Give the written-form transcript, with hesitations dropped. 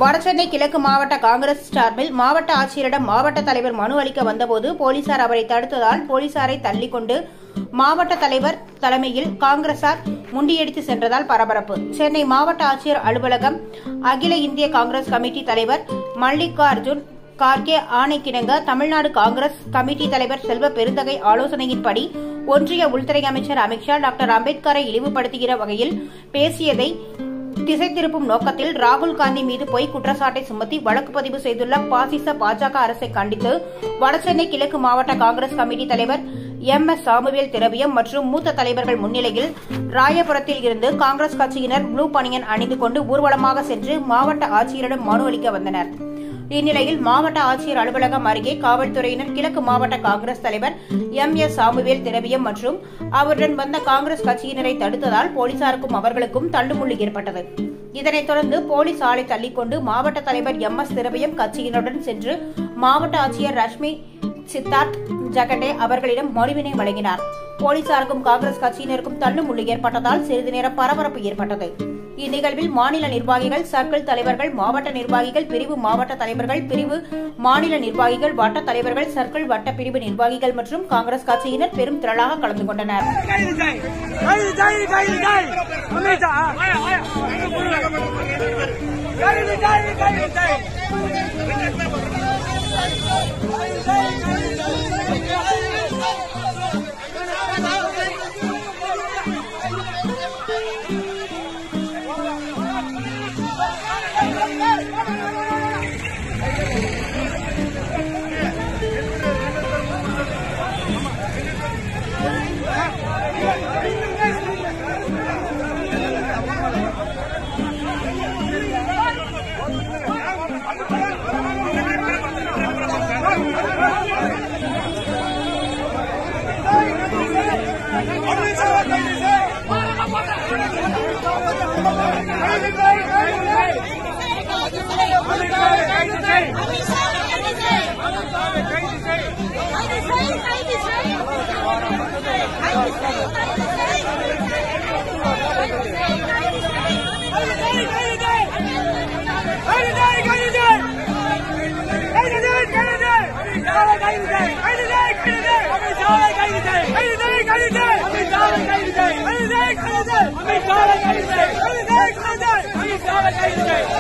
வடசென்னை கிழக்கு மாவட்ட காங்கிரஸ் சார்பில் மாவட்ட ஆட்சியரிடம் மாவட்ட தலைவர் மனு அளிக்க வந்தபோது போலீசார் அவரை தடுத்ததால் போலீசாரை தள்ளிக்கொண்டு மாவட்ட தலைவர் தலைமையில் காங்கிரசார் முண்டியடித்து சென்றதால் பரபரப்பு. சென்னை மாவட்ட ஆட்சியர் அலுவலகம் அகில இந்திய காங்கிரஸ் கமிட்டி தலைவர் மல்லிகார்ஜுன் கார்கே ஆணைக்கிணங்க தமிழ்நாடு காங்கிரஸ் கமிட்டி தலைவர் செல்வ பெருந்தகை ஆலோசனையின்படி ஒன்றிய உள்துறை அமைச்சர் அமித்ஷா டாக்டர் அம்பேத்கரை இழிவுபடுத்துகிற வகையில் பேசியதை திசை திருப்பும் நோக்கத்தில் ராகுல் காந்தி மீது பொய் குற்றச்சாட்டை சுமத்தி வழக்கு பதிவு செய்துள்ள பாசிச பாஜக அரசை கண்டித்து வடசென்னை கிழக்கு மாவட்ட காங்கிரஸ் கமிட்டி தலைவர் MS சாமுவேல் திரவியம் மற்றும் மூத்த தலைவர்கள் முன்னிலையில் ராயபுரத்தில் இருந்து காங்கிரஸ் கட்சியினர் ப்ளூ பனியன் அணிந்து கொண்டு ஊர்வலமாக சென்று மாவட்ட ஆட்சியரிடம் மனு அளிக்க வந்தனர். இந்நிலையில் மாவட்ட ஆட்சியர் அலுவலகம் அருகே காவல்துறையினர் கிழக்கு மாவட்ட காங்கிரஸ் தலைவர் MS சாமுவேல் திரவியம் மற்றும் அவருடன் வந்த காங்கிரஸ் கட்சியினரை தடுத்ததால் போலீசாருக்கும் அவர்களுக்கும் தள்ளுமுள்ளு ஏற்பட்டது. இதனைத் தொடர்ந்து போலீஸ் ஆளை தள்ளிக்கொண்டு மாவட்ட தலைவர் MS திரவியம் கட்சியினருடன் சென்று மாவட்ட ஆட்சியர் ரஷ்மி சித்தார்த் ஜகடே அவர்களிடம் மனுவினை வழங்கினார். போலீசாருக்கும் காங்கிரஸ் கட்சியினருக்கும் தள்ளுமுள்ளு ஏற்பட்டதால் சிறிது நேரம் பரபரப்பு ஏற்பட்டது. இந்நிகழ்வில் மாநில நிர்வாகிகள், சர்க்கிள் தலைவர்கள், மாவட்ட நிர்வாகிகள், பிரிவு மாவட்ட தலைவர்கள், பிரிவு மாநில நிர்வாகிகள், வட்ட தலைவர்கள், சர்க்கிள் வட்ட பிரிவு நிர்வாகிகள் மற்றும் காங்கிரஸ் கட்சியினர் பெரும் திரளாக கலந்து கொண்டனர். Hey!